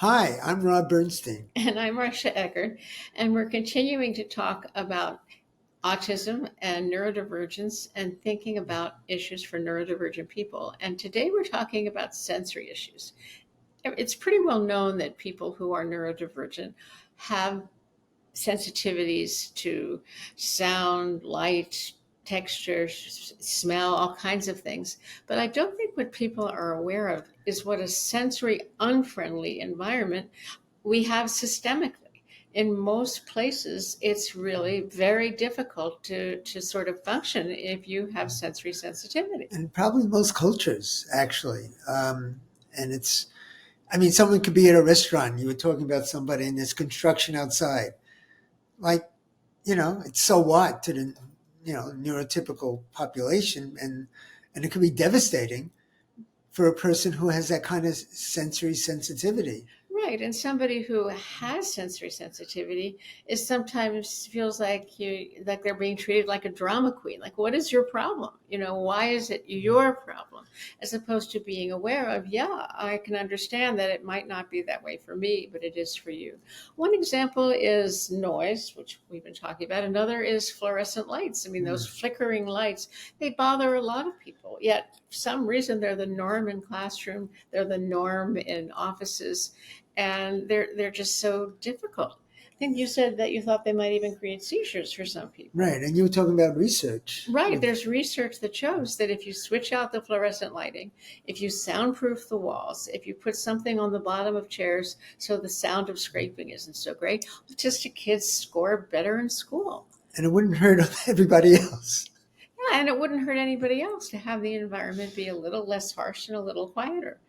Hi, I'm Rob Bernstein. And I'm Marcia Eckert, and we're continuing to talk about autism and neurodivergence and thinking about issues for neurodivergent people. And today we're talking about sensory issues. It's pretty well known that people who are neurodivergent have sensitivities to sound, light, texture, smell, all kinds of things. But I don't think what people are aware of is what a sensory unfriendly environment we have systemically. In most places, it's really very difficult to sort of function if you have sensory sensitivity. And probably most cultures, actually. And someone could be at a restaurant. You were talking about somebody and there's construction outside. Like, it's so what to the, neurotypical population. And it could be devastating for a person who has that kind of sensory sensitivity. Right, and somebody who has sensory sensitivity is sometimes feels like they're being treated like a drama queen. Like, what is your problem? Why is it your problem? As opposed to being aware of, yeah, I can understand that it might not be that way for me, but it is for you. One example is noise, which we've been talking about. Another is fluorescent lights. I mean, those flickering lights, they bother a lot of people. Yet, for some reason, they're the norm in classroom. They're the norm in offices. And they're just so difficult. I think you said that you thought they might even create seizures for some people. Right. And you were talking about research. Right. There's research that shows that if you switch out the fluorescent lighting, if you soundproof the walls, if you put something on the bottom of chairs so the sound of scraping isn't so great, autistic kids score better in school. And it wouldn't hurt everybody else. Yeah, and it wouldn't hurt anybody else to have the environment be a little less harsh and a little quieter.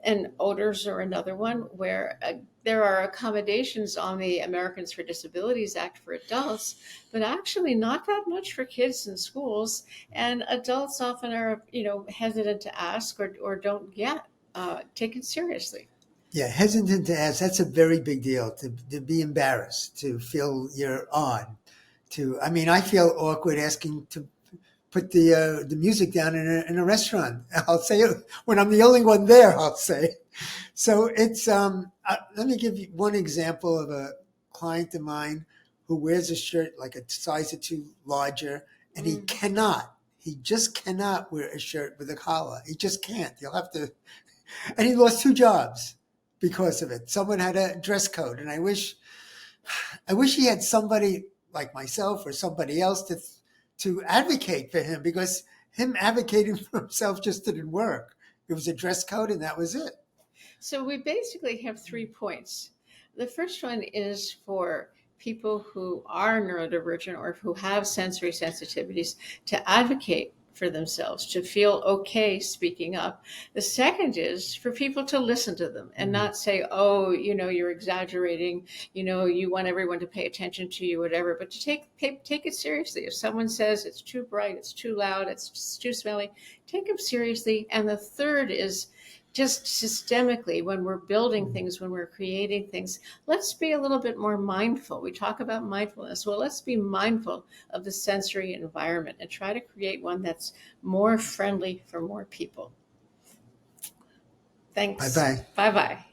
And odors are another one where there are accommodations on the Americans for Disabilities Act for adults, but actually not that much for kids in schools. And adults often are, hesitant to ask or don't get taken seriously. Yeah, hesitant to ask. That's a very big deal, to be embarrassed, to feel you're on. I feel awkward asking to put the music down in a restaurant. I'll say it when I'm the only one there. I'll say. So it's let me give you one example of a client of mine who wears a shirt like a size or two larger, and he just cannot wear a shirt with a collar. He just can't. He'll have to, and he lost 2 jobs because of it. Someone had a dress code, and I wish he had somebody like myself or somebody else to advocate for him, because him advocating for himself just didn't work. It was a dress code and that was it. So we basically have 3 points. The first one is for people who are neurodivergent or who have sensory sensitivities to advocate for themselves, to feel okay speaking up. The second is for people to listen to them and not say, oh, you're exaggerating, you want everyone to pay attention to you, whatever, but to take it seriously. If someone says it's too bright, it's too loud, it's too smelly, take them seriously. And the third is just systemically, when we're building things, when we're creating things, let's be a little bit more mindful. We talk about mindfulness. Well, let's be mindful of the sensory environment and try to create one that's more friendly for more people. Thanks. Bye-bye. Bye-bye.